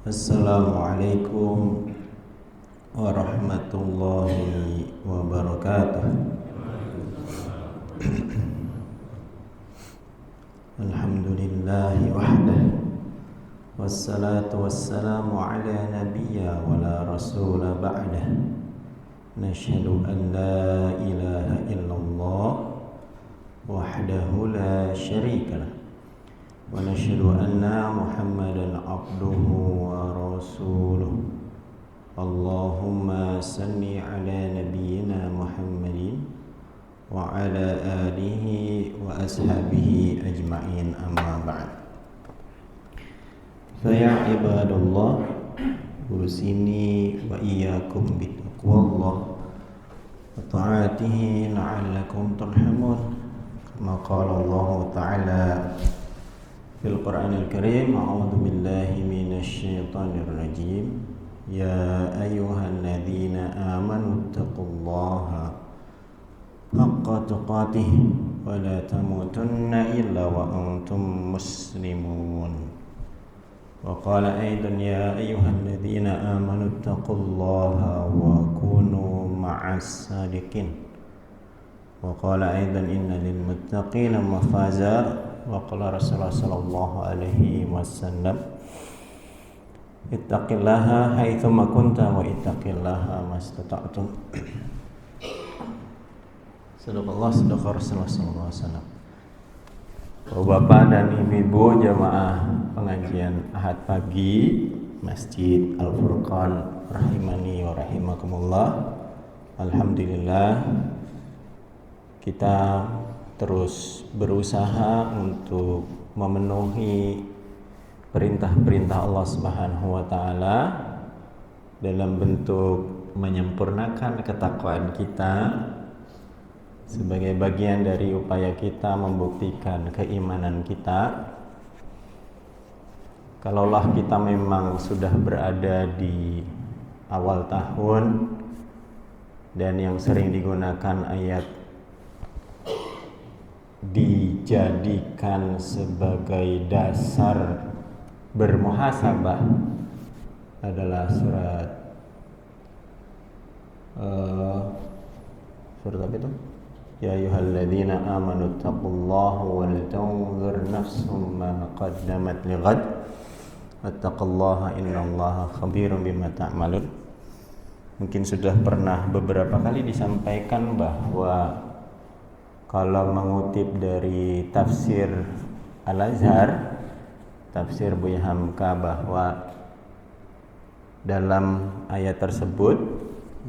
Assalamualaikum warahmatullahi wabarakatuh. Alhamdulillahi wahdah, wassalatu wassalamu ala nabiyya wa la rasula ba'dah. Nashhadu an la ilaha illallah wahdahu la syarika lah, wa nashhadu anna Muhammadan abduhu wa rasuluh. Allahumma salli ala nabiyyina Muhammadin wa ala alihi wa ashabihi ajma'in, amma ba'd. Fa ibadallah, usini wa iyyakum bittaqwallah wa ta'atihi la'allakum turhamun. Kama qala Allah ta'ala fil Qur'anil Karim, a'udzu billahi minasy syaithanir rajim. Ya ayyuhalladzina amanu taqullaha haqqa tuqatih wa la tamutunna illa wa antum muslimun. Wa qala aidan ya ayyuhalladzina amanu taqullaha wa kunu ma'as sadiqin. Wa qala aidan inna lil muttaqina mafaza. Wa qala Rasulullah sallallahu alaihi wasallam, ittaqillaha haitsuma kunta wa ittaqillaha mastata'tum. Sadaqallah, sadaqa Rasulullah sallallahu alaihi wasallam. Bapak dan ibu-ibu jamaah pengajian Ahad pagi Masjid Al-Furqan rahimani wa rahimakumullah. Alhamdulillah, kita terus berusaha untuk memenuhi perintah-perintah Allah Subhanahu wa taala dalam bentuk menyempurnakan ketakwaan kita sebagai bagian dari upaya kita membuktikan keimanan kita. Kalaulah kita memang sudah berada di awal tahun dan yang sering digunakan ayat dijadikan sebagai dasar bermuhasabah adalah surat apa itu? Ya ayyuhalladzina amanu taqullaha wal tanzur nafsum ma qaddamat lighad wattaqullaha innallaha khabirum bima ta'malun. Mungkin sudah pernah beberapa kali disampaikan bahwa kalau mengutip dari tafsir Al-Azhar, tafsir Buya Hamka, bahwa dalam ayat tersebut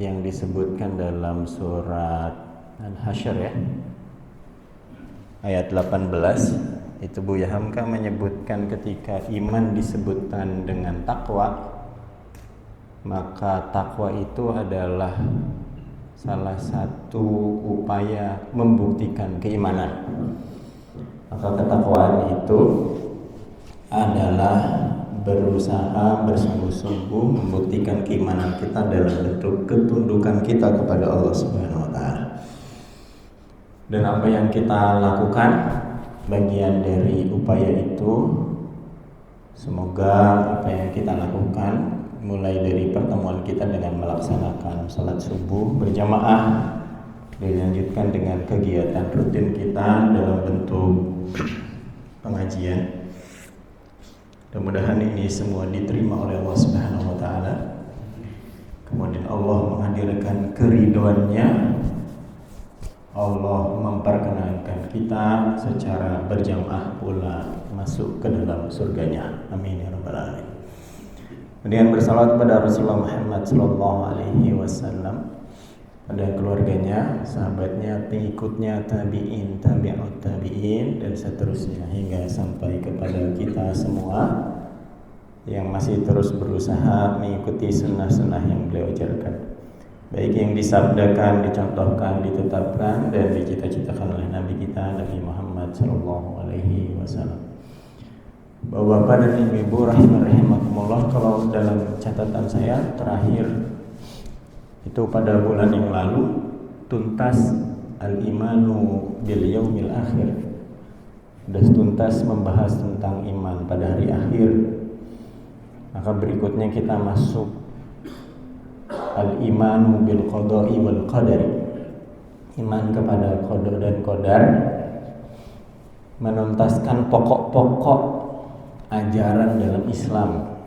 yang disebutkan dalam surat Al-Hasyr ya, ayat 18, itu Buya Hamka menyebutkan ketika iman disebutkan dengan takwa, maka takwa itu adalah salah satu upaya membuktikan keimanan. Maka ketakwaan itu adalah berusaha bersungguh-sungguh membuktikan keimanan kita dalam bentuk ketundukan kita kepada Allah Subhanahu wa taala. Dan apa yang kita lakukan bagian dari upaya itu. Semoga apa yang kita lakukan mulai dari pertemuan kita dengan melaksanakan salat subuh berjamaah, dilanjutkan dengan kegiatan rutin kita dalam bentuk pengajian. Mudah-mudahan ini semua diterima oleh Allah Subhanahu wa taala. Kemudian Allah menghadirkan keridhoannya. Allah memperkenankan kita secara berjamaah pula masuk ke dalam surganya. Amin ya rabbal alamin. Kemudian bersalawat kepada Rasulullah Muhammad sallallahu alaihi wasallam, pada keluarganya, sahabatnya, pengikutnya, tabi'in, tabi'ut tabi'in, dan seterusnya hingga sampai kepada kita semua yang masih terus berusaha mengikuti sunnah-sunnah yang beliau ajarkan, baik yang disabdakan, dicontohkan, ditetapkan, dan dicita-citakan oleh Nabi kita, Nabi Muhammad sallallahu alaihi wasallam. Bapak dan ibu rahimakumullah, kalau dalam catatan saya terakhir itu pada bulan yang lalu tuntas al-imanu bil yaumil akhir, sudah tuntas membahas tentang iman pada hari akhir. Maka berikutnya kita masuk al-imanu bil qada'i wal qadari. Iman kepada qada dan qadar, menuntaskan pokok-pokok ajaran dalam Islam,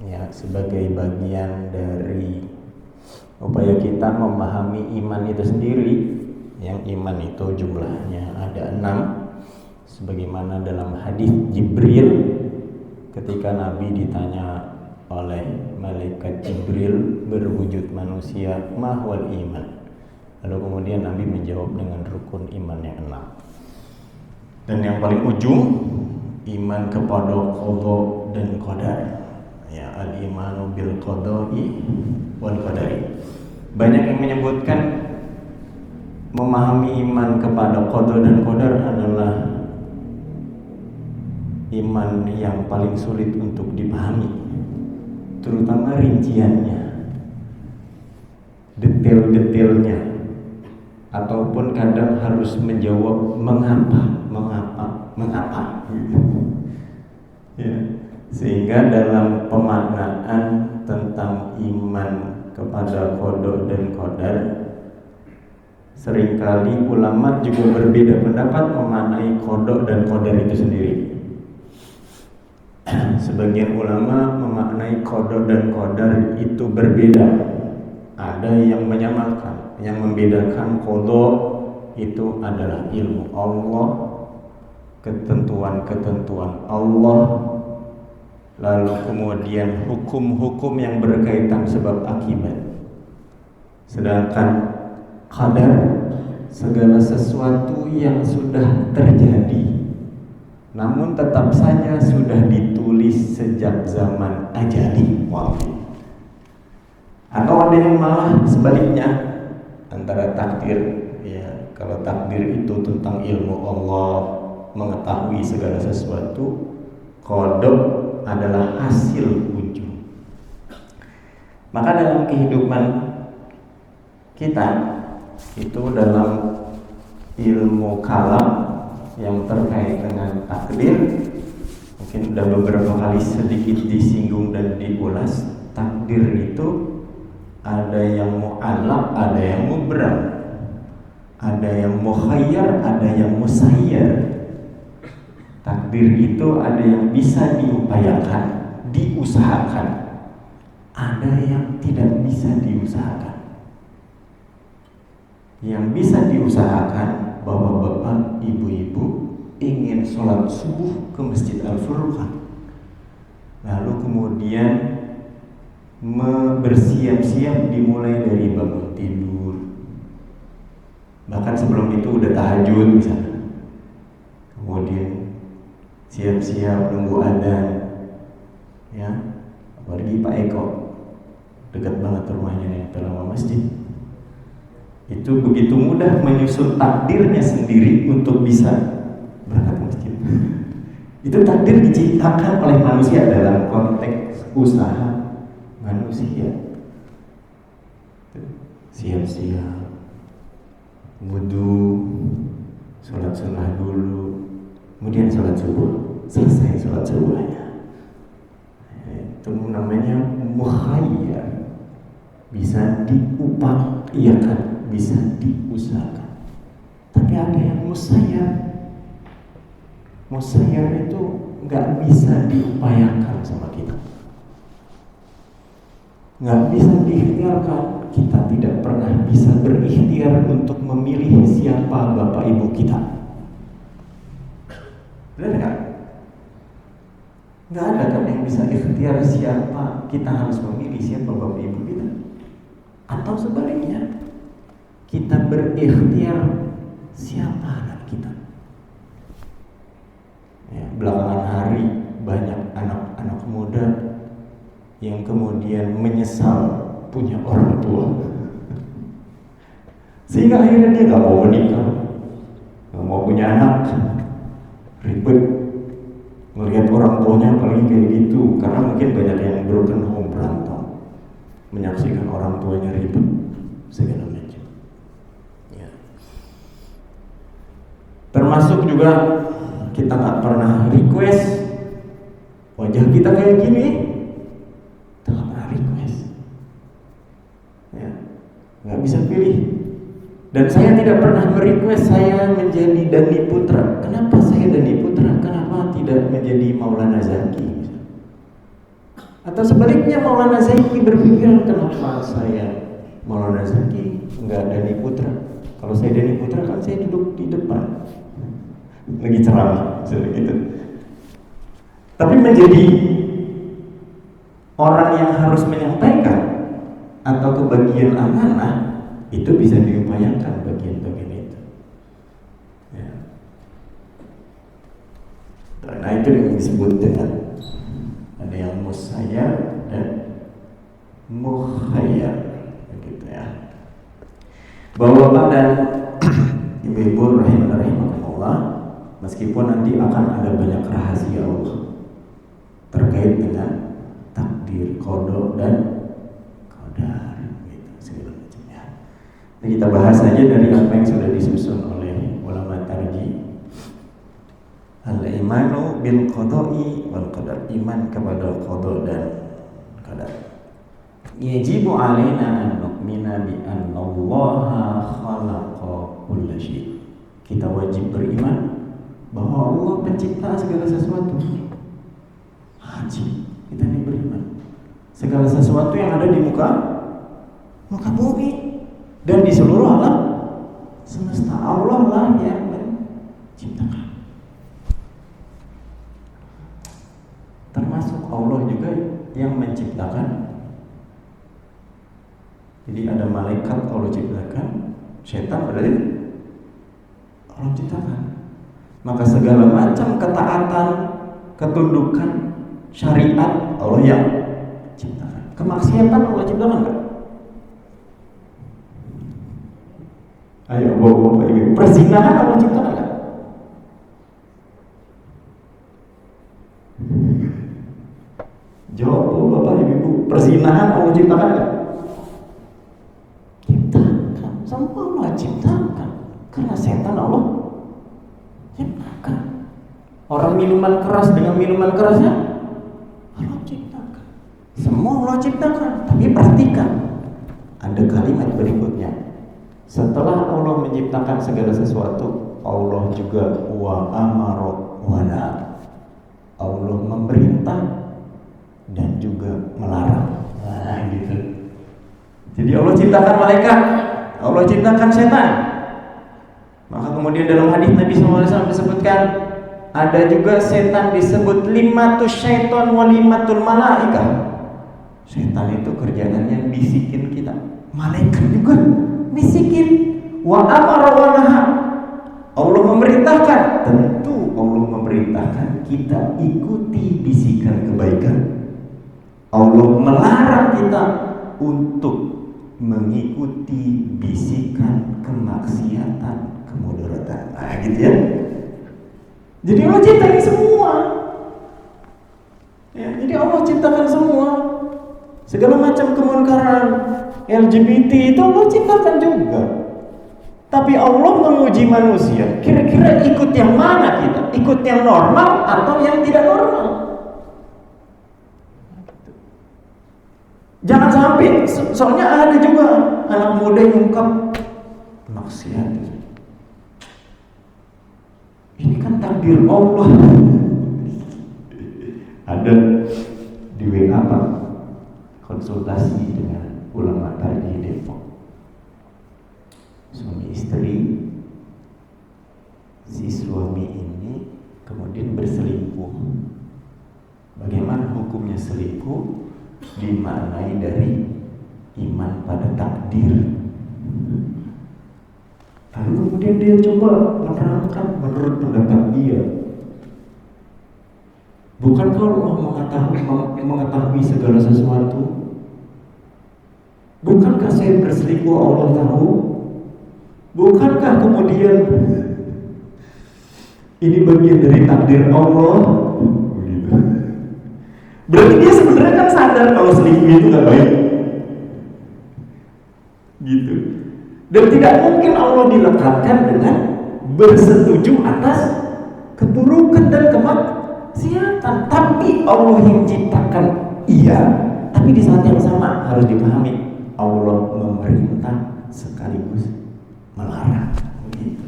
ya, sebagai bagian dari upaya kita memahami iman itu sendiri. Yang iman itu jumlahnya ada 6, sebagaimana dalam hadis Jibril ketika Nabi ditanya oleh malaikat Jibril berwujud manusia, mahwal iman. Lalu kemudian Nabi menjawab dengan rukun iman yang 6. Dan yang paling ujung, iman kepada qada dan qadar. Ya, al-imanu bil qada'i wal qadari. Banyak yang menyebutkan memahami iman kepada qada dan qadar adalah iman yang paling sulit untuk dipahami, terutama rinciannya, detail-detailnya, ataupun kadang harus menjawab mengapa. Ya. Sehingga dalam pemaknaan tentang iman kepada qada dan qadar, seringkali ulama juga berbeda pendapat memaknai qada dan qadar itu sendiri. Sebagian ulama memaknai qada dan qadar itu berbeda. Ada yang menyamakan, yang membedakan qada itu adalah ilmu Allah, ketentuan-ketentuan Allah, lalu kemudian hukum-hukum yang berkaitan sebab akibat. Sedangkan qadar, segala sesuatu yang sudah terjadi namun tetap saja sudah ditulis sejak zaman ajali. Wow. Atau ada yang malah sebaliknya, antara takdir, ya, kalau takdir itu tentang ilmu Allah, mengetahui segala sesuatu, qada adalah hasil ujung. Maka dalam kehidupan kita itu, dalam ilmu kalam yang terkait dengan takdir, mungkin sudah beberapa kali sedikit disinggung dan diulas. Takdir itu ada yang mu'allaq, ada yang mubram, ada yang mukhayyar, ada yang musayyar. Takdir itu ada yang bisa diupayakan, diusahakan, ada yang tidak bisa diusahakan. Yang bisa diusahakan, bapak-bapak, ibu-ibu ingin sholat subuh ke Masjid Al-Furqan, lalu kemudian bersiap-siap dimulai dari bangun tidur, bahkan sebelum itu udah tahajud misalnya, kemudian siap-siap nunggu adzan, ya, apalagi Pak Eko dekat banget rumahnya nih, dalam masjid. Itu begitu mudah menyusun takdirnya sendiri untuk bisa berangkat ke masjid. Itu takdir diciptakan oleh manusia dalam konteks usaha manusia. Siap-siap, wudu, sholat sunnah dulu, kemudian sholat subuh, selesai sholat subuhnya. Itu namanya mukhayyar, bisa diupayakan, bisa diusahakan. Tapi ada yang musayyar. Musayyar itu nggak bisa diupayakan sama kita, nggak bisa diikhtiarkan. Kita tidak pernah bisa berikhtiar untuk memilih siapa bapak ibu kita. Benar nggak? Nggak ada kan yang bisa ikhtiar siapa kita harus memilih, siapa bapak ibu kita. Atau sebaliknya, kita berikhtiar siapa anak kita. Ya, belakangan hari banyak anak-anak muda yang kemudian menyesal punya orang tua, sehingga akhirnya dia gak mau menikah, gak mau punya anak. Ribet melihat orang tuanya paling kayak gitu, karena mungkin banyak yang broken home, berantem, menyaksikan orang tuanya ribet segala macam. Ya. Termasuk juga kita nggak pernah request wajah kita kayak gini, nggak bisa pilih. Dan saya tidak pernah merequest saya menjadi Dhani Putra. Kenapa saya Dhani Putra? Kenapa tidak menjadi Maulana Zaki? Atau sebaliknya Maulana Zaki berpikiran, kenapa saya Maulana Zaki enggak Dhani Putra? Kalau saya Dhani Putra kan saya duduk di depan lagi ceramah, seperti itu. Tapi menjadi orang yang harus menyampaikan atau kebagian amanah, itu bisa diupayakan bagian-bagian itu. Ya. Nah itu yang disebut dengan ada yang musayyar dan mukhayyar, begitu ya. Bapak dan ibu-ibu rahimahullah, meskipun nanti akan ada banyak rahasia Allah terkait dengan takdir, qada dan qadar, gitu, segala macamnya. Nah, kita bahas saja dari apa yang sudah disusun oleh ulama tarjih. Al-imanu bil qada'i wal qadar, iman kepada qada dan qadar. Yajibu alaina an nu'mina bi anna Allah khalaqa kulla syai'. Kita wajib beriman bahwa Allah pencipta segala sesuatu. Wajib kita ini beriman. Segala sesuatu yang ada di muka bumi dan di seluruh alam semesta, Allah lah yang menciptakan. Termasuk Allah juga yang menciptakan. Jadi ada malaikat Allah ciptakan, setan berarti Allah ciptakan. Maka segala macam ketaatan, ketundukan, syariat Allah yang ciptakan. Kemaksiatan Allah ciptakan enggak? Ayo bapak ibu, perzinahan Allah ciptakan enggak? Jawab bapak ibu, perzinahan Allah ciptakan enggak? Ciptakan, semua Allah ciptakan. Karena setan Allah ciptakan. Orang minuman keras dengan minuman kerasnya Allah ciptakan. Semua Allah ciptakan. Tapi perhatikan, ada kalimat berikutnya. Setelah Allah menciptakan segala sesuatu, Allah juga wa amara wa naha. Allah memerintah dan juga melarang. Nah, gitu. Jadi Allah ciptakan malaikat, Allah ciptakan setan. Maka kemudian dalam hadis Nabi SAW disebutkan, ada juga setan disebut limatus syaiton wa limatul malaikah. Setan itu kerjaannya bisikin kita. Malaikat juga bisikin. Wa amara wa naha. Allah memerintahkan, tentu Allah memerintahkan kita ikuti bisikan kebaikan. Allah melarang kita untuk mengikuti bisikan kemaksiatan, kemudaratan. Nah, gitu ya. Jadi Allah ciptakan semua. Ya, jadi Allah ciptakan semua. Segala macam kemunkaran, LGBT itu Allah ciptakan juga. Tapi Allah menguji manusia. Kira-kira ikut yang mana kita? Ikut yang normal atau yang tidak normal? Jangan sampai, soalnya ada juga anak muda yang ungkap maksiat. Ini kan takdir Allah. Ada di WA Pak, konsultasi dengan ulama tarjih Depok. Suami istri, si suami ini kemudian berselingkuh. Bagaimana hukumnya selingkuh? Dimaknai dari iman pada takdir. Lalu kemudian dia coba menerangkan menurut pendapat dia. Bukankah Allah mengetahui segala sesuatu? Bukankah saya berselingkuh Allah tahu? Bukankah kemudian ini bagian dari takdir Allah? Berarti dia sebenarnya kan sadar kalau selingkuh itu gak baik, gitu. Dan tidak mungkin Allah dilekatkan dengan bersetuju atas keburukan dan kemaksiatan. Tapi Allah yang ciptakan, iya. Tapi di saat yang sama harus dipahami, Allah memerintah sekaligus melarang. Begitu.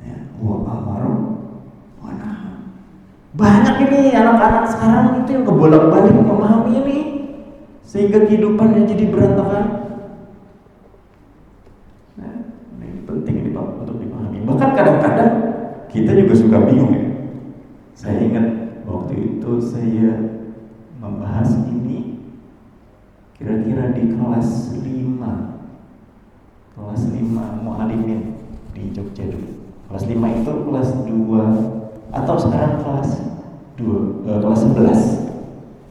Ya, wa amara wa naha. Banyak ini anak-anak sekarang itu yang kebolak-balik memahami ini sehingga kehidupannya jadi berantakan. Nah, ini penting ini Pak untuk dipahami. Bahkan kadang-kadang kita juga suka bingung ya. Saya ingat waktu itu saya membahas ini kira-kira di kelas 5 mu'alimin di Jogja dulu. Kelas 5 itu kelas 2 atau sekarang kelas 11.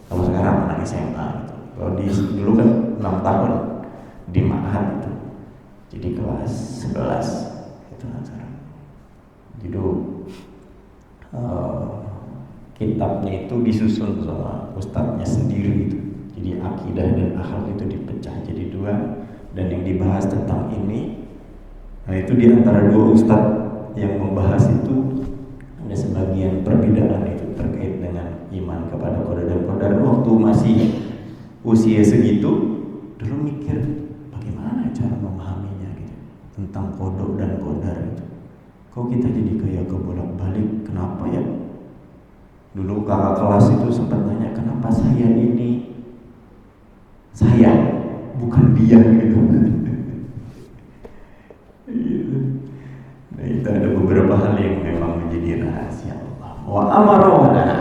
Kalau sekarang anak SMA gitu. Kalau dulu kan 6 tahun di Ma'had itu. Jadi kelas 11 itu kan sekarang. Jadi kitabnya itu disusun sama ustadznya sendiri itu. Jadi akidah dan akhlak itu dipecah jadi 2 dan yang dibahas tentang ini. Nah itu di antara 2 ustadz yang membahas itu ada sebagian perbedaan itu terkait dengan iman kepada qada dan qadar. Waktu masih usia segitu dulu mikir bagaimana cara memahaminya gitu tentang qada dan qadar itu. Kok kita jadi kayak kebolak-balik, kenapa ya? Dulu kakak kelas itu sempat nanya kenapa saya bukan dia gitu. Nah itu ada beberapa hal yang memang menjadi rahasia Allah. Wa amara wa naha.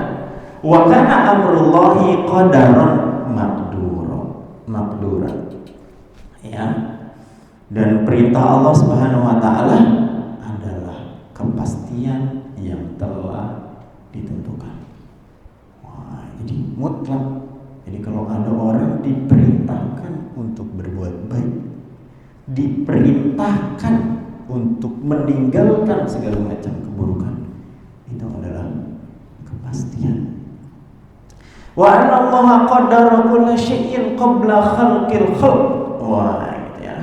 Wa kana amrullahi qadaran maqduran. Ya. Dan perintah Allah Subhanahu wa taala adalah kepastian yang telah ditentukan. Wah, jadi mutlak. Jadi kalau ada orang diperintahkan untuk berbuat baik, diperintahkan untuk meninggalkan segala macam keburukan, itu adalah kepastian. Wa anna Allaha qaddara kulla syai'in qabla khalqil khalq. Wah, gitu ya.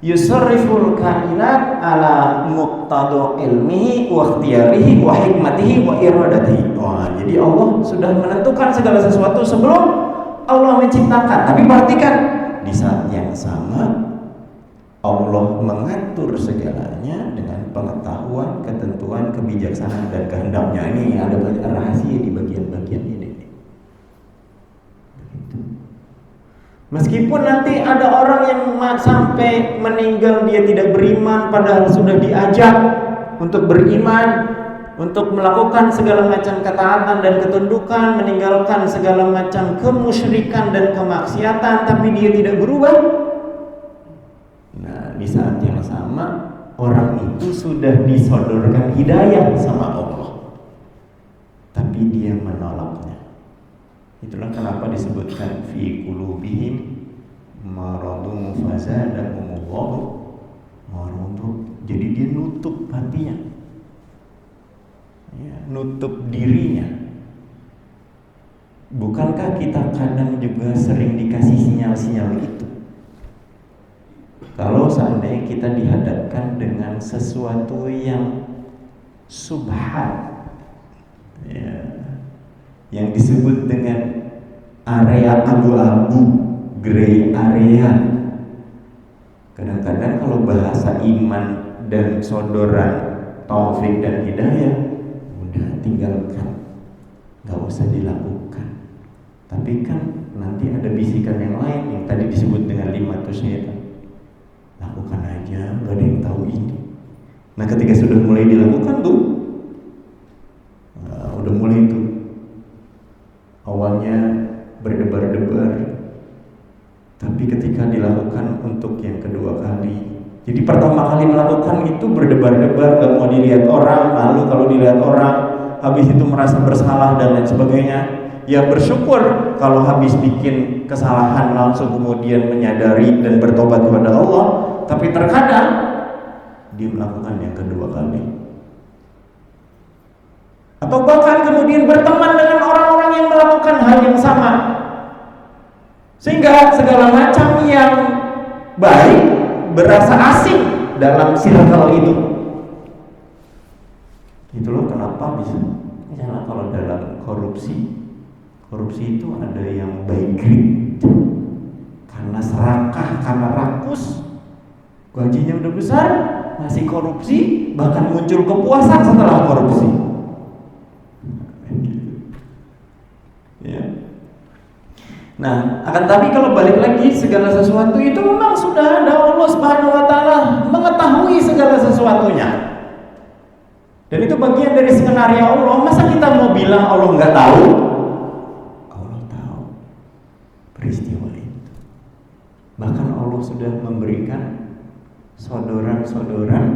Yusarriful kainat ala muqtada ilmihi wa ikhtiyarihi wa hikmatihi wa iradatihi. Wah, jadi Allah sudah menentukan segala sesuatu sebelum Allah menciptakan. Tapi perhatikan, di saat yang sama Allah mengatur segalanya dengan pengetahuan, ketentuan, kebijaksanaan dan kehendaknya. Ini ada banyak rahasia di bagian-bagian ini. Begitu. Meskipun nanti ada orang yang sampai meninggal dia tidak beriman, padahal sudah diajak untuk beriman, untuk melakukan segala macam ketaatan dan ketundukan, meninggalkan segala macam kemusyrikan dan kemaksiatan, tapi dia tidak berubah. Nah, di saat yang sama orang itu sudah disodorkan hidayah sama Allah, tapi dia menolaknya. Itulah kenapa disebutkan fi qulubihim maradun fazadahumullahu maradun. Jadi dia nutup hatinya, ya, nutup dirinya. Bukankah kita kadang juga sering dikasih sinyal-sinyal itu? Kalau seandainya kita dihadapkan dengan sesuatu yang subhan, ya, yang disebut dengan area abu-abu, gray area. Kadang-kadang kalau bahasa iman dan sodoran taufik dan hidayah, udah tinggalkan, nggak usah dilakukan. Tapi kan nanti ada bisikan yang lain yang tadi disebut dengan 5 syaitan. Lakukan aja, nggak ada yang tahu ini. Nah ketika sudah mulai dilakukan tuh, udah mulai tuh. Awalnya berdebar-debar, tapi ketika dilakukan untuk yang kedua kali, jadi pertama kali melakukan itu berdebar-debar, gak mau dilihat orang, lalu kalau dilihat orang, habis itu merasa bersalah dan lain sebagainya. Ya bersyukur kalau habis bikin kesalahan langsung kemudian menyadari dan bertobat kepada Allah. Tapi terkadang dia melakukan yang kedua kali, atau bahkan kemudian berteman dengan orang-orang yang melakukan hal yang sama, sehingga segala macam yang baik berasa asing dalam circle itu. Itulah kenapa bisa, misalnya kalau dalam korupsi itu ada yang by greed, karena serakah, karena rakus, gajinya udah besar, masih korupsi, bahkan muncul kepuasan setelah korupsi. Ya. Nah, akan tapi kalau balik lagi, segala sesuatu itu memang sudah ada, Allah Subhanahu wa taala mengetahui segala sesuatunya. Dan itu bagian dari skenario Allah. Masa kita mau bilang Allah nggak tahu? Allah tahu peristiwa itu. Bahkan Allah sudah memberikan sodoran-sodoran,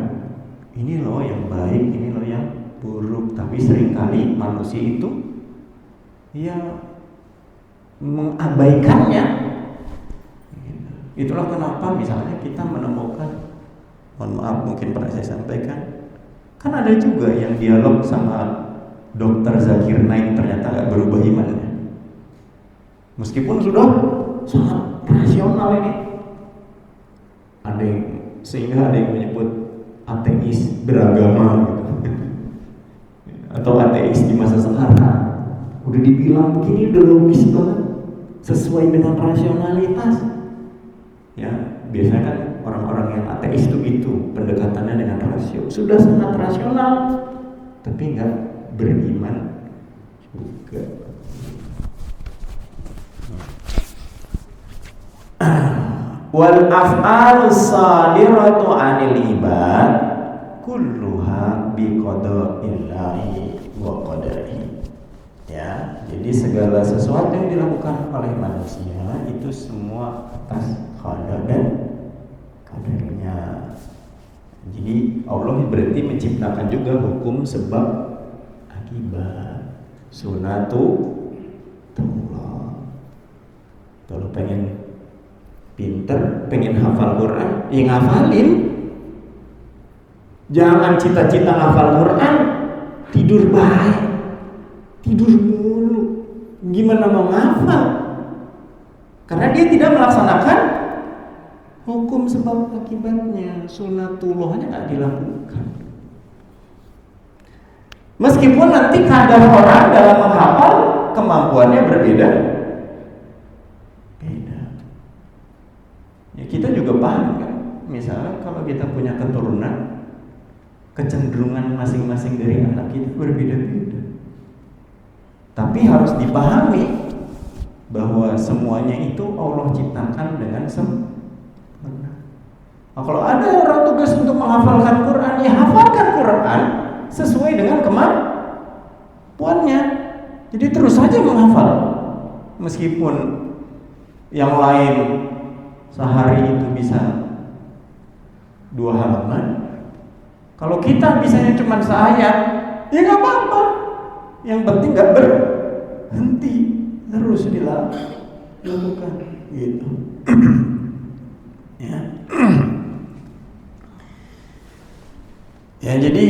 ini loh yang baik, ini loh yang buruk. Tapi seringkali manusia itu ya mengabaikannya. Itulah kenapa misalnya kita menemukan, mohon maaf mungkin pernah saya sampaikan, kan ada juga yang dialog sama Dr. Zakir Naik ternyata gak berubah imannya, meskipun sudah sangat rasional ini. Sehingga ada yang menyebut ateis beragama gitu. Atau ateis di masa sekarang. Udah dibilang begini udah logis banget, sesuai dengan rasionalitas. Ya, biasanya kan orang-orang yang ateis itu pendekatannya dengan rasio, sudah sangat rasional, tapi nggak beriman juga. Wal af'al sadiratu 'anil ibad kulluha bi qada'illahi wa qadarihi. Ya, jadi segala sesuatu yang dilakukan oleh manusia itu semua atas qada dan qadarnya. Jadi Allah berarti menciptakan juga hukum sebab akibat, sunatullah. Kalau pengen pinter, pengen hafal Quran, ya ngafalin. Jangan cita-cita hafal Quran, tidur baik, tidur mulu. Gimana mau ngafal? Karena dia tidak melaksanakan hukum sebab akibatnya, sunatullahnya nggak dilakukan. Meskipun nanti kadar orang dalam menghafal kemampuannya berbeda. Ya, kita juga paham kan, misalnya kalau kita punya keturunan, kecenderungan masing-masing dari anak kita berbeda-beda. Tapi harus dipahami bahwa semuanya itu Allah ciptakan dengan sempurna. Nah, kalau ada orang tugas untuk menghafalkan Quran, ya hafalkan Quran sesuai dengan kemampuannya. Jadi terus saja menghafal, meskipun yang lain sehari itu bisa 2 halaman. Kalau kita bisanya cuma seayat, ya nggak apa-apa. Yang penting nggak berhenti, terus dilakukan gitu. Ya. Ya, jadi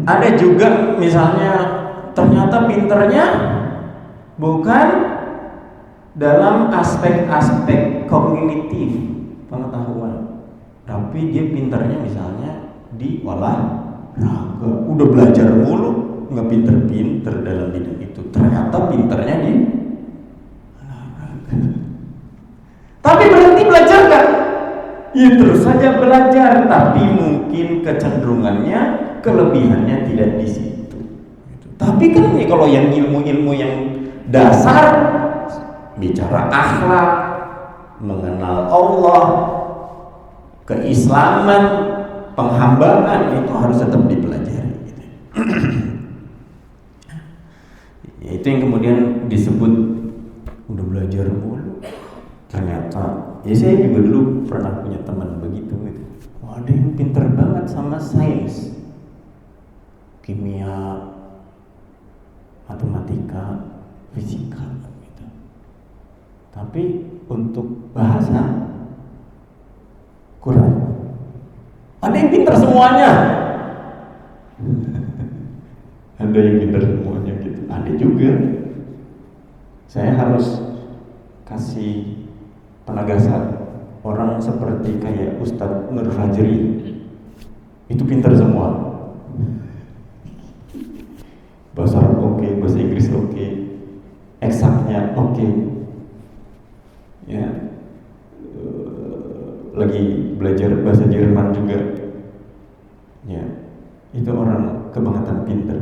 ada juga misalnya ternyata pinternya bukan dalam aspek-aspek kognitif pengetahuan, tapi dia pintarnya misalnya di olahraga. Udah belajar mulu, nggak pinter-pinter dalam bidang itu. Ternyata pintarnya di olahraga. Tapi berhenti belajar kan? Ya terus saja belajar, tapi mungkin kecenderungannya, kelebihannya tidak di situ. Tapi kan nih kalau yang ilmu-ilmu yang dasar, bicara akhlak, mengenal Allah, keislaman, penghambaan, itu harus tetap dipelajari gitu. Itu yang kemudian disebut udah belajar mulu. Ternyata, ya saya juga dulu pernah punya teman begitu gitu. Wah, ada yang pinter banget sama sains, kimia, matematika, fisika. Tapi untuk bahasa Quran, ada yang pintar semuanya. Ada yang pintar semuanya gitu. Ada juga. Saya harus kasih penegasan. Orang seperti kayak Ustadz Nur Fajri itu pintar semua. Bahasa Arab oke, bahasa Inggris oke, eksaknya oke. Ya, lagi belajar bahasa Jerman juga, ya itu orang kebangetan pinter.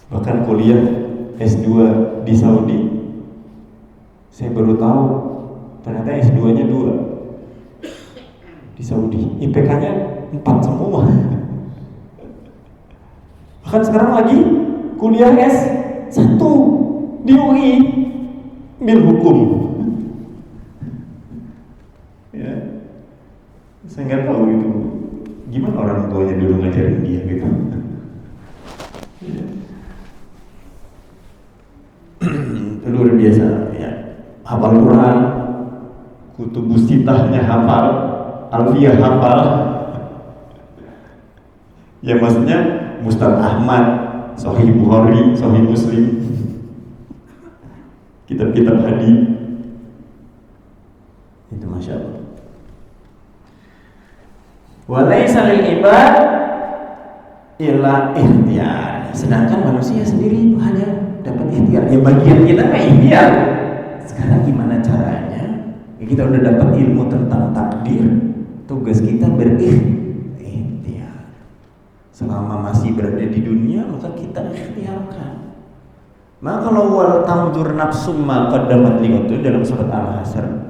Bahkan kuliah S2 di Saudi, saya baru tahu ternyata S2-nya 2 di Saudi, IPK-nya 4 semua. Bahkan sekarang lagi kuliah S1 di UI, ambil hukum. Ya, saya nggak tahu itu gimana orang tuanya dulu ngajarin dia gitu. Ya. Luar biasa ya, hafal Quran, kutubus sitahnya hafal, alfiyah hafal. Ya maksudnya Mustad Ahmad, Sahih Bukhari, Sahih Muslim, kitab-kitab hadis. Itu Masya Allah. Walaysa lil ibad illa ikhtiyar. Sedangkan manusia sendiri itu hanya dapat ikhtiar. Ya bagian kita mah ikhtiar. Sekarang gimana caranya? Ya, kita udah dapat ilmu tentang takdir. Tugas kita berikhtiar. Selama masih berada di dunia, maka kita ikhtiarkan. Maka kalau wal tanzur nafsum ma qaddamat lighad, dalam surat Al-Hasyr,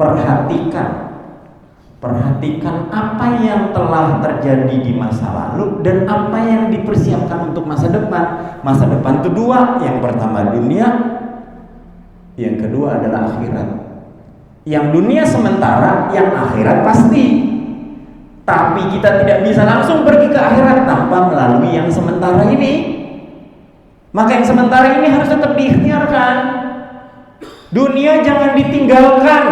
perhatikan apa yang telah terjadi di masa lalu dan apa yang dipersiapkan untuk masa depan. Masa depan itu 2, yang pertama dunia, yang kedua adalah akhirat. Yang dunia sementara, yang akhirat pasti. Tapi kita tidak bisa langsung pergi ke akhirat tanpa melalui yang sementara ini. Maka yang sementara ini harus tetap diikhtiarkan. Dunia jangan ditinggalkan.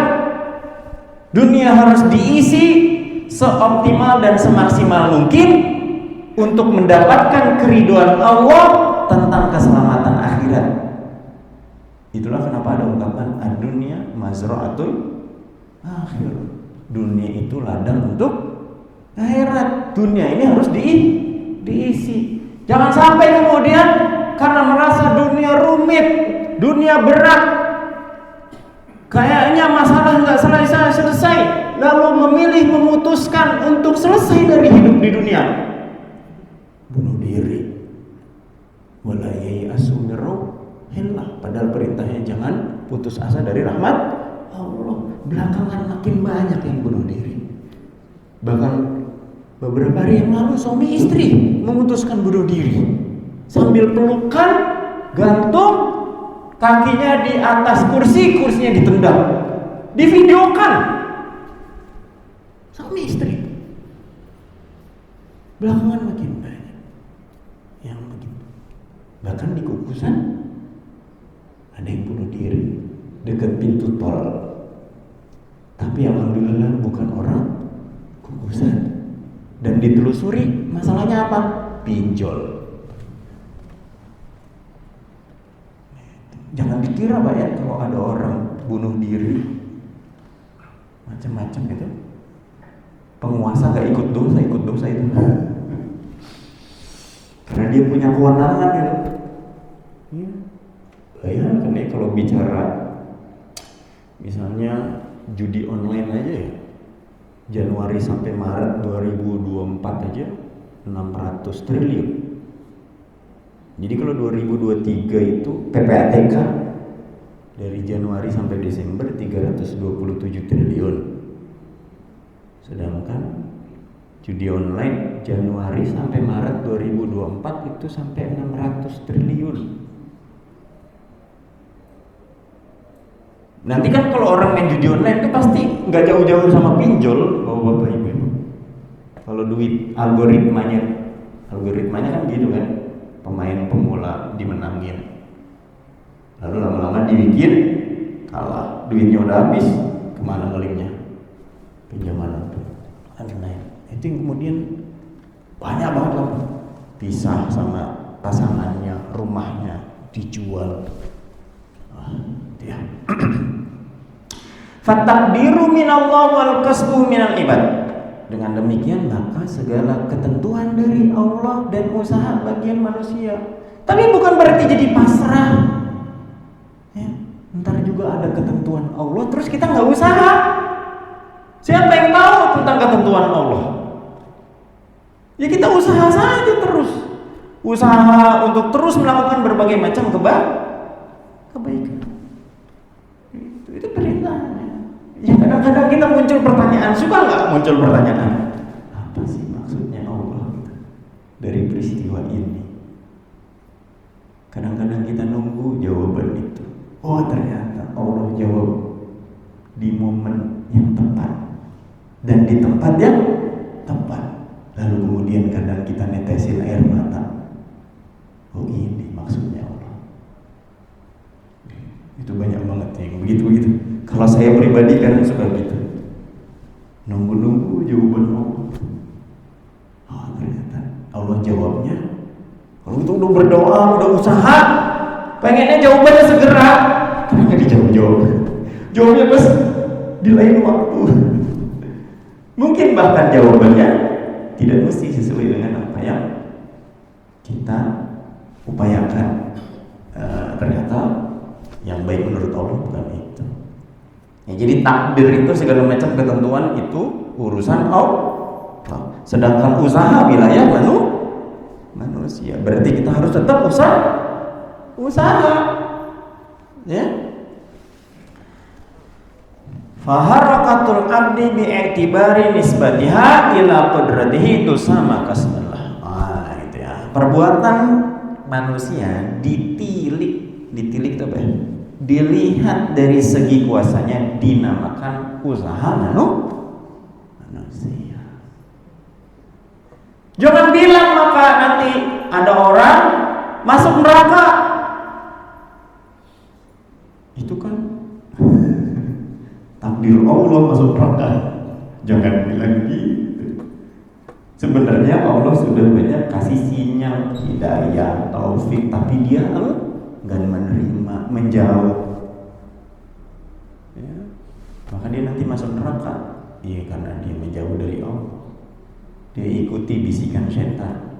Dunia harus diisi seoptimal dan semaksimal mungkin untuk mendapatkan keridhaan Allah tentang keselamatan akhirat. Itulah kenapa ada ungkapan ad-dunya mazra'atul akhir. Dunia itu ladang untuk akhirat. Dunia ini harus diisi. Jangan sampai kemudian karena merasa dunia rumit, dunia berat, kayaknya masalah nggak selesai, lalu memilih memutuskan untuk selesai dari hidup di dunia, bunuh diri. Wala yai'asu min rauhillah. Padahal perintahnya jangan putus asa dari rahmat Allah. Belakangan makin banyak yang bunuh diri. Bahkan beberapa hari yang lalu suami istri memutuskan bunuh diri sambil pelukan, gantung, kakinya di atas kursi, kursinya ditendang, divideokan suami istri. Belakangan makin banyak yang begitu. Bahkan di Kukusan ada yang bunuh diri dekat pintu tol. Tapi alhamdulillah bukan orang Kukusan. Dan ditelusuri masalahnya apa? Pinjol. Jangan dikira Pak ya, kalau ada orang bunuh diri macam-macam gitu, penguasa gak ikut dosa itu. Karena dia punya kewenangan gitu. Bayangkan ya kalau bicara misalnya judi online aja ya, Januari sampai Maret 2024 aja 600 triliun. Jadi kalau 2023 itu PPATK dari Januari sampai Desember 327 triliun. Sedangkan judi online Januari sampai Maret 2024 itu sampai 600 triliun. Nanti kan kalau orang main judi online itu pasti nggak jauh-jauh sama pinjol, bapak ibu. Kalau duit algoritmanya kan gitu kan, pemain pemula dimenangin, lalu lama-lama dibikin kalah, duitnya udah habis, kemana ngelimnya? Pinjaman online. Itu yang kemudian banyak banget lah, pisah sama pasangannya, rumahnya dijual. Ya. Fatakdiru minallah wal kasbu minal ibad. Dengan demikian maka segala ketentuan dari Allah dan usaha bagian manusia. Tapi bukan berarti jadi pasrah. Ya, ntar juga ada ketentuan Allah terus kita nggak usaha. Siapa yang tahu tentang ketentuan Allah? Ya kita usaha saja terus. Usaha untuk terus melakukan berbagai macam kebaikan. Itu perintahnya. Ya kadang-kadang kita muncul pertanyaan, suka nggak muncul pertanyaan? Apa sih maksudnya Allah dari peristiwa ini? Kadang-kadang kita nunggu jawaban itu. Oh ternyata Allah jawab di momen yang tepat dan di tempat yang tepat. Lalu kemudian kadang kita netesin air mata. Oh ini maksudnya Allah. Itu banyak banget yang begitu-begitu. Kalau saya pribadi kadang suka gitu. Nunggu-nunggu jawaban Allah. Oh ternyata Allah jawabnya. Kalau itu udah berdoa, udah usaha, pengennya jawabannya segera, ternyata dijawab. Jawabnya pas di lain waktu. Mungkin bahkan jawabannya tidak mesti sesuai dengan apa yang kita upayakan. Ternyata yang baik menurut Allah bukan itu. Ya, jadi takdir itu segala macam ketentuan itu urusan Allah. Sedangkan usaha wilayah manusia. Berarti kita harus tetap usaha. Ya. Faharakatul abdi bi'tibari nisbatiha ila qudratihi itu sama kasbillah. Itu ya. Perbuatan manusia ditilik itu apa ya? Dilihat dari segi kuasanya dinamakan usaha manusia. Jangan bilang maka nanti ada orang masuk neraka. Itu kan takdir Allah masuk neraka. Jangan bilang gitu. Sebenarnya Allah sudah banyak kasih sinyal hidayah, taufik, tapi dia enggak menerima, menjauh. Ya. Maka dia nanti masuk neraka. Iya karena dia menjauh dari Allah. Dia ikuti bisikan setan,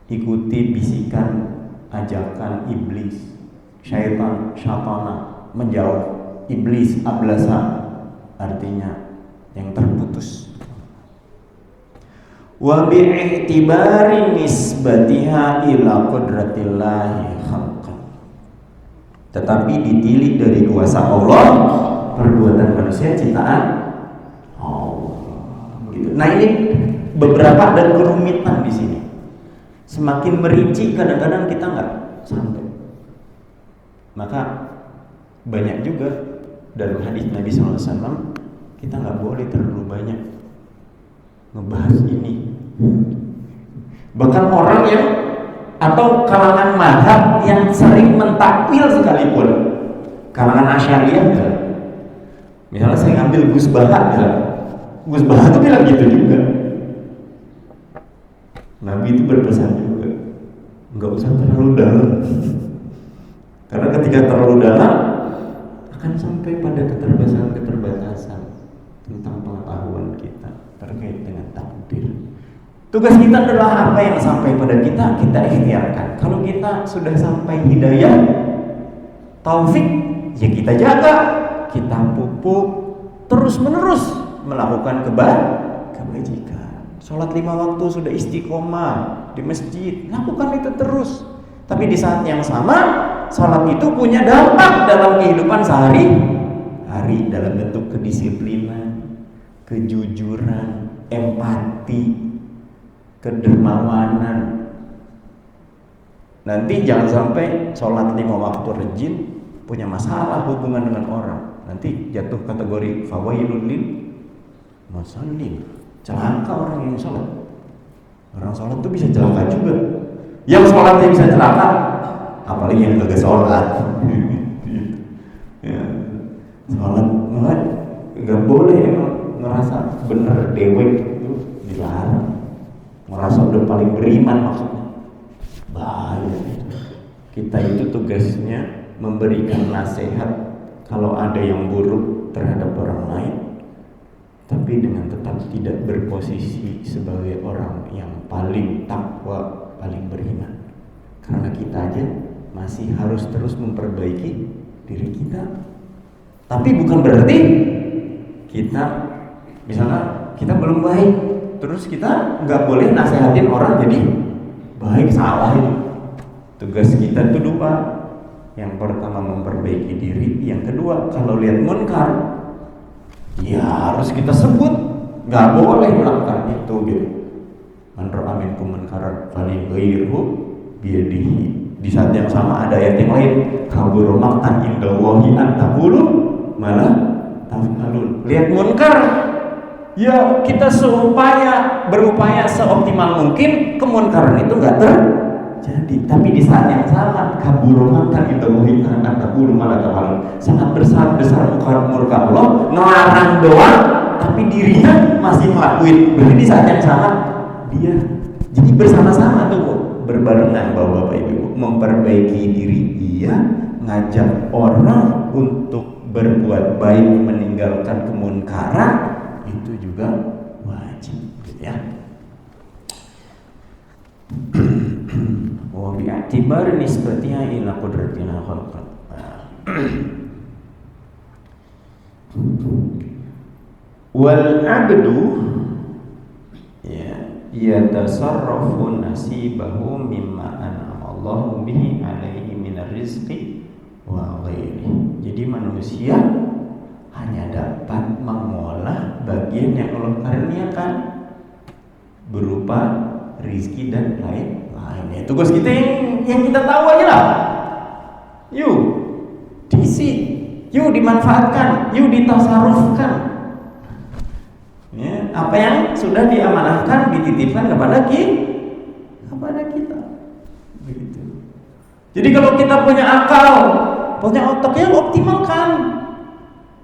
ikuti bisikan ajakan iblis, syaitana, menjauh. Iblis ablasa artinya yang terputus. Wa bi'tibari nisbatiha ila qudratillahi khalqan. Tetapi ditilik dari kuasa Allah, perbuatan manusia ciptaan Allah. Gitu. Nah ini beberapa dan kerumitan di sini. Semakin merinci kadang-kadang kita nggak sampai. Maka banyak juga dalam hadis Nabi SAW kita nggak boleh terlalu banyak ngebahas ini. Bahkan orang yang atau kalangan mazhab yang sering mentakwil sekalipun, kalangan Asy'ariyah misalnya saya ngambil Gus Baha, Gus Baha itu bilang gitu juga. Nabi itu berpesan juga, nggak usah terlalu dalam, karena ketika terlalu dalam akan sampai pada keterbatasan tentang pengetahuan kita terkait dengan takdir. Tugas kita adalah apa yang sampai pada kita ikhtiarkan. Kalau kita sudah sampai hidayah, taufik, ya kita jaga, kita pupuk, terus menerus melakukan kebajikan. Sholat 5 waktu sudah istiqomah di masjid, lakukan itu terus. Tapi di saat yang sama, sholat itu punya dampak dalam kehidupan sehari-hari dalam bentuk kedisiplinan, kejujuran, empati, kedermawanan. Nanti jangan sampai sholat 5 waktu rajin punya masalah hubungan dengan orang. Nanti jatuh kategori fawailul lil musallin. Celaka orang yang sholat. Orang sholat tuh bisa celaka juga. Yang sholatnya bisa celaka, apalagi yang kagak sholat. Ya, sholat malah nggak boleh ngerasa bener dewek itu dilarang. Merasa udah paling beriman maksudnya. Bahaya itu. Kita itu tugasnya memberikan nasihat kalau ada yang buruk terhadap orang lain, tapi dengan tetap tidak berposisi sebagai orang yang paling takwa, paling beriman. Karena kita aja masih harus terus memperbaiki diri kita. Tapi bukan berarti kita Misalnya kita belum baik, terus kita nggak boleh nasehatin orang jadi baik, salah itu. Tugas kita itu dua. Yang pertama memperbaiki diri, yang kedua kalau lihat munkar ya harus kita sebut, nggak boleh melakukan itu gitu. Man ra'a minkum munkaran falyughayyirhu biyadihi. Di saat yang sama ada ayat yang lain, kabur maqtan indallahi an taqulu malah taf'alun. Lihat munkar, ya kita berupaya seoptimal mungkin kemunkaran itu nggak terjadi. Tapi di saat yang sama, kabur maqtan indallahi an taqulu malah taf'alun. Sangat besar murka Allah, ngelarang doang, tapi dirinya masih ngelakuin. Berarti di saat yang sama dia jadi bersama-sama tuh berbarengan bapak-bapak ibu memperbaiki diri, iya, ngajak orang untuk berbuat baik, meninggalkan kemunkaran itu juga wajib gitu ya. Wa bi'atibar nisbatiha ila qudratina khalqan. Wal abdu ya yatasarrafu nasibahu mimma an'ama Allahu bihi alaihi minar rizqi wa ghairihi. Jadi manusia hanya dapat mengolah bagian yang Allah karuniakan berupa rizki dan lain-lainnya. Tugas kita yang kita tahu aja lah. Yuk diisi, yuk dimanfaatkan, yuk ditasarufkan. Ya, apa yang sudah diamanahkan dititipkan kepada kita. Begitu. Jadi kalau kita punya akal, punya otak, ya optimalkan.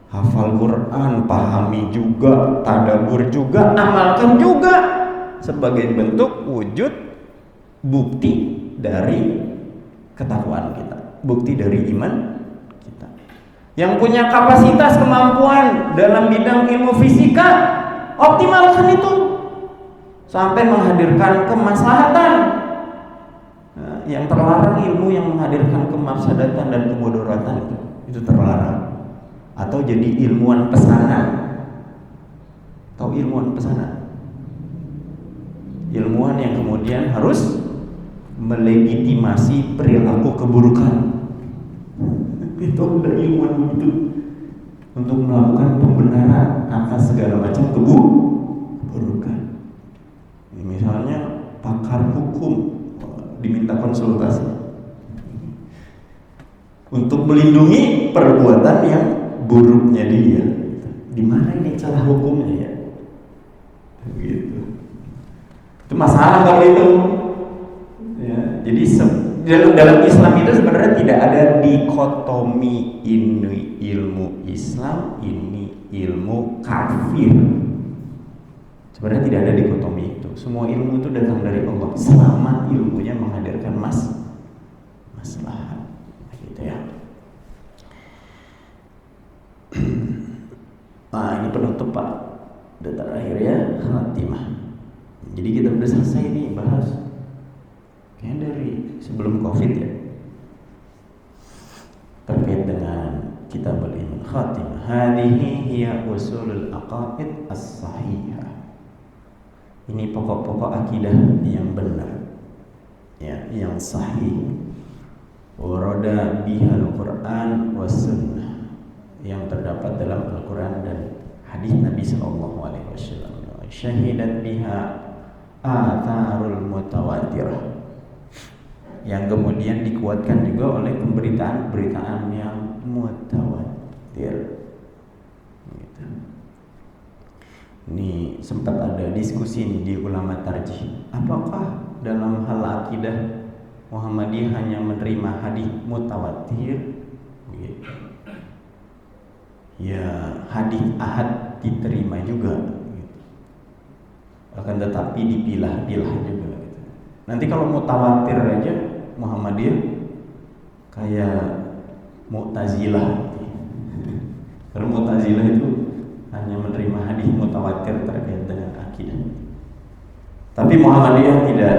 Hafal Quran, pahami juga, tadabbur juga, amalkan juga sebagai bentuk wujud bukti dari ketakwaan kita, bukti dari iman kita. Yang punya kapasitas kemampuan dalam bidang ilmu fisika, optimalkan itu sampai menghadirkan kemaslahatan. Nah, yang terlarang ilmu yang menghadirkan kemafsadatan dan kemudaratan itu terlarang. Atau jadi ilmuwan pesanan. Tahu ilmuwan pesanan? Ilmuwan yang kemudian harus melegitimasi perilaku keburukan. Itu ada ilmuwan begitu untuk melakukan pembenaran atas segala macam keburukan. Misalnya pakar hukum diminta konsultasi untuk melindungi perbuatan yang buruknya dia. Di mana ini cara hukumnya ya? Gitu. Itu masalah kalau itu. Ya, jadi dalam Islam itu sebenarnya tidak ada dikotomi ini ilmu Islam, ini ilmu kafir. Sebenarnya tidak ada dikotomi itu. Semua ilmu itu datang dari Allah selama ilmunya menghadirkan maslahat. Gitu ya. Nah, ini penutup Pak. Dan terakhir ya, khatimah. Jadi kita udah selesai nih bahas. Kayaknya dari sebelum Covid ya. Terkait dengan kitabul iman khatimah. Hadhihi hiya usulul aqaid as-sahihah. Ini pokok-pokok akidah yang benar. Ya, yang sahih. Warada bihal Quran was sunnah. Yang terdapat dalam Al-Quran dan hadis Nabi sallallahu alaihi wasallam. Syahidat biha atharul mutawatirah. Yang kemudian dikuatkan juga oleh pemberitaan-pemberitaan yang mutawatir. Gitu. Ini sempat ada diskusi nih di ulama tarjih. Apakah dalam hal akidah Muhammadiyah hanya menerima hadis mutawatir? Gitu. Ya hadis ahad diterima juga. Gitu. Akan tetapi dipilah-pilah juga. Gitu. Nanti kalau mutawatir aja Muhammadiyah kayak Mu'tazilah. Kalau Mu'tazilah itu hanya menerima hadis mutawatir terkait dengan akidah. Tapi Muhammadiyah tidak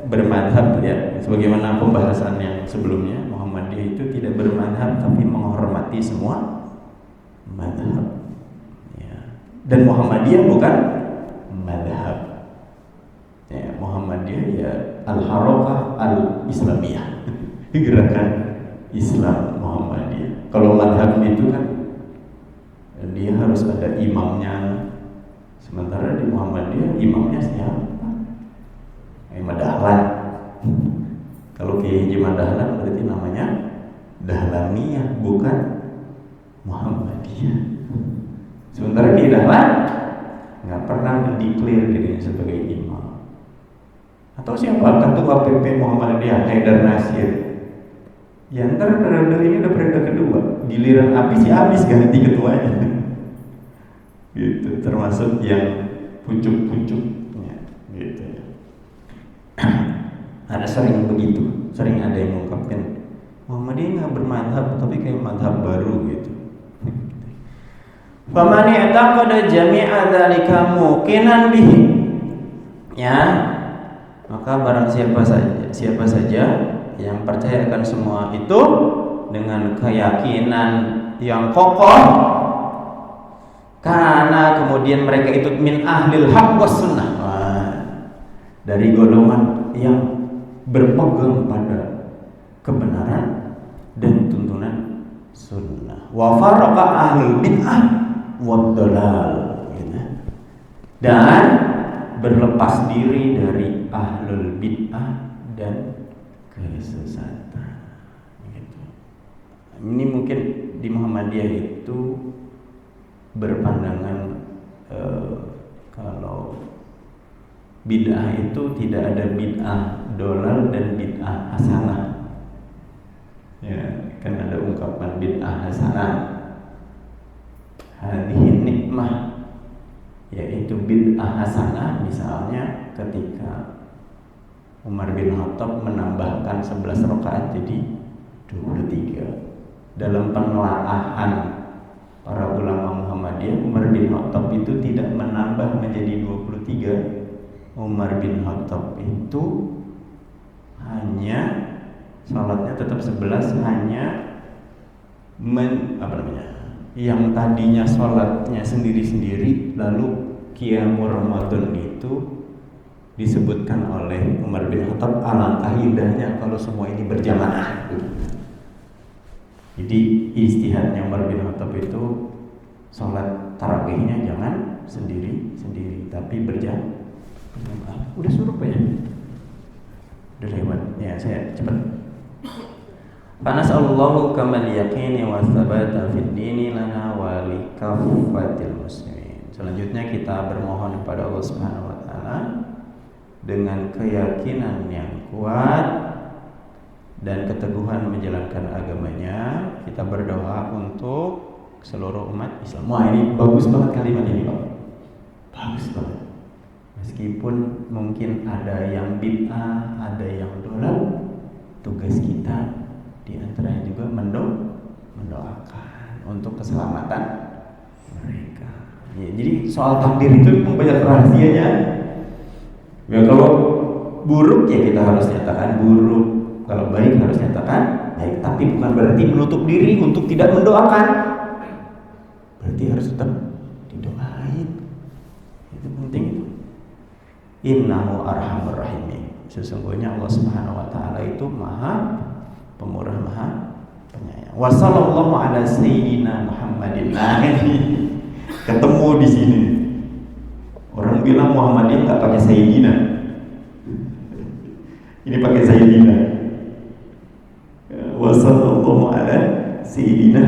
bermadhab ya, sebagaimana pembahasan yang sebelumnya. Muhammadiyah itu tidak bermadhab tapi menghormati semua madhab. Ya. Dan Muhammadiyah bukan madhab. Ya, Muhammadiyah ya al-harakah al-islamiyah, gerakan Islam Muhammadiyah. Kalau madhab itu kan dia harus ada imamnya, sementara di Muhammadiyah imamnya siapa? Imam Dahlan. Kalau Kiai Haji Dahlan berarti namanya Dahlaniyah, bukan Muhammadiyah. Sementara Kiai Dahlan nggak pernah mendeklar dirinya sebagai imam. Atau siapa? Ketua PP Muhammadiyah Haidar Nasir. Ya ntar periode ini udah periode kedua, giliran habis ya habis ganti ketuanya. Gitu, termasuk yang pucuk-pucuknya gitu ya. Ada sering begitu, sering ada yang mengungkapkan Muhammadiyah nggak bermadhab tapi kayak madhab baru gitu. Faman i'taqada jami'a dzalika muqinan bihi, ya, maka barang siapa saja yang percaya akan semua itu dengan keyakinan yang kokoh, karena kemudian mereka itu min ahlil haq was sunnah, dari golongan yang berpegang pada kebenaran dan tuntunan sunnah. Wa faraqa ahlul bid'ah wad dalal, dan berlepas diri dari ahlul bid'ah dan kesesatan. Gitu. Ini mungkin di Muhammadiyah itu berpandangan kalau bid'ah itu tidak ada bid'ah dolal dan bid'ah hasanah. Ya, kan ada ungkapan bid'ah hasanah. Hadhihi nikmah, yaitu bid'ah hasanah, misalnya ketika Umar bin Khattab menambahkan 11 rakaat jadi 23. Dalam penelaahan para ulama Muhammadiyah, Umar bin Khattab itu tidak menambah menjadi 23. Umar bin Khattab itu hanya salatnya tetap 11, hanya yang tadinya sholatnya sendiri-sendiri, lalu Qiyamul Ramadan itu disebutkan oleh Umar bin Khattab, alangkah indahnya kalau semua ini berjamaah. Jadi istihadnya Umar bin Khattab itu sholat tarawihnya jangan sendiri-sendiri, tapi berjamaah. Udah suruh ya? Udah lewat. Ya, saya cepat. Fanas'allahu kamal yaqini wa tsabata fid dini lana wa li kaffatil muslimin. Selanjutnya kita bermohon kepada Allah Subhanahu wa taala dengan keyakinan yang kuat dan keteguhan menjalankan agamanya. Kita berdoa untuk seluruh umat Islam. Wah, ini bagus banget kalimat ini, Pak. Bagus banget. Meskipun mungkin ada yang bid'ah, ada yang dolal, tugas kita di antaranya juga mendoakan untuk keselamatan mereka. Ya, jadi soal takdir itu banyak rahasianya. Ya, kalau buruk ya kita harus nyatakan buruk, kalau baik harus nyatakan baik. Tapi bukan berarti menutup diri untuk tidak mendoakan. Berarti harus tetap didoain. Itu penting itu. Innahu arhamur rahimin. Sesungguhnya Allah Subhanahu wa taala itu Maha Pemurah, Maha Penyayang. Wa sallallahu ala sayyidina Muhammadin. Nah, ini ketemu di sini. Orang bilang Muhammadiyah enggak pakai sayyidina. Ini pakai sayyidina. Wa sallallahu ala sayyidina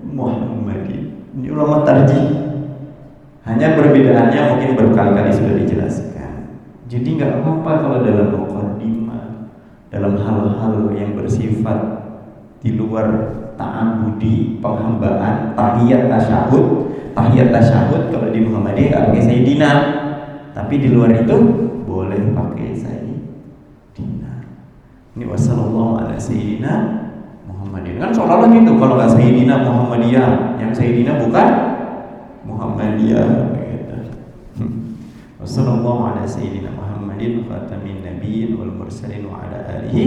Muhammadin. Ini ulama tarjih. Hanya perbedaannya mungkin berkali-kali sudah dijelaskan. Jadi enggak apa-apa kalau dalam muqaddimah, dalam hal-hal yang bersifat di luar ta'abudi, penghambaan, tahiyat tasyahud kalau di Muhammadiyah enggak pakai sayyidina, tapi di luar itu boleh pakai sayyidina. Ini wassallallahu ala sayyidina Muhammadin. Kan seolah-olah gitu, kalau enggak sayyidina Muhammadiyah, yang sayyidina bukan Muhammadiyah gitu. Wassallallahu ala sayyidina Muhammadin khatamin nabiyyin wal mursalin wa ala alihi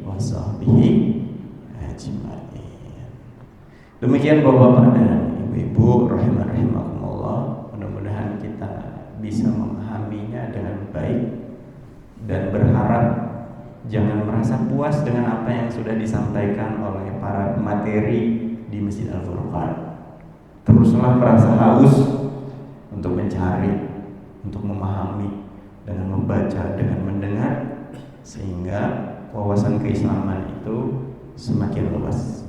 wa sahbihi ajma'in. Demikian Bapak-bapak dan Ibu-ibu rahimakumullah. Mudah-mudahan bisa memahaminya dengan baik dan berharap jangan merasa puas dengan apa yang sudah disampaikan oleh para materi di Masjid Al-Furqan. Teruslah merasa haus untuk mencari, untuk memahami dengan membaca, dengan mendengar, sehingga wawasan keislaman itu semakin luas.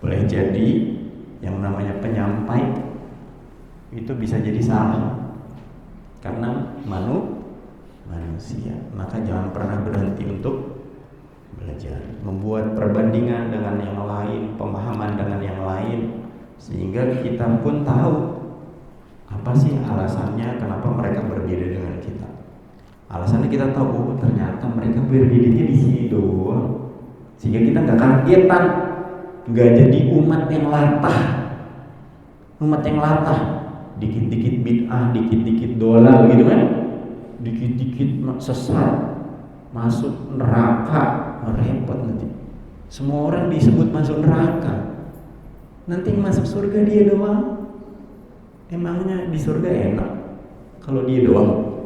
Boleh jadi yang namanya penyampai itu bisa jadi salah karena manusia. Maka jangan pernah berhenti untuk belajar, membuat perbandingan dengan yang lain, pemahaman dengan yang lain, sehingga kita pun tahu apa sih alasannya kenapa mereka berbeda dengan kita. Alasannya kita tahu, oh ternyata mereka berbedanya di sini doang, sehingga kita nggak kagetan, nggak jadi umat yang latah, dikit-dikit bid'ah, dikit-dikit dolal gitu kan, dikit-dikit sesat, masuk neraka, repot nanti. Semua orang disebut masuk neraka, nanti masuk surga dia doang. Emangnya di surga enak kalau dia doang?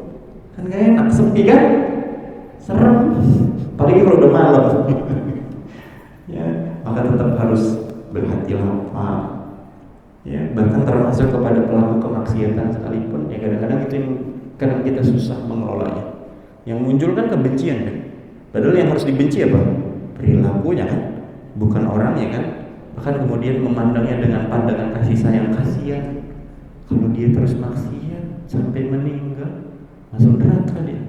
Kan gak enak, sepi kan? Serem, apalagi kalau udah malam. Ya, maka tetap harus berhati-hati. Ya, bahkan termasuk kepada pelaku kemaksiatan sekalipun, ya kadang-kadang itu yang kadang kita susah mengelolanya. Yang muncul kan kebencian kan? Padahal yang harus dibenci apa? Perilakunya kan, bukan orangnya kan? Bahkan kemudian memandangnya dengan pandangan kasih sayang, kasihan. Kalau dia terus maksiat sampai meninggal, masuk neraka dia.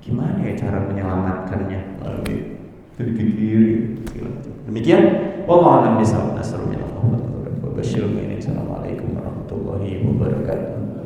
Gimana ya cara menyelamatkannya? Itu dipikir. Demikian. Wallahu a'lam bishawab. Assalamualaikum warahmatullahi wabarakatuh.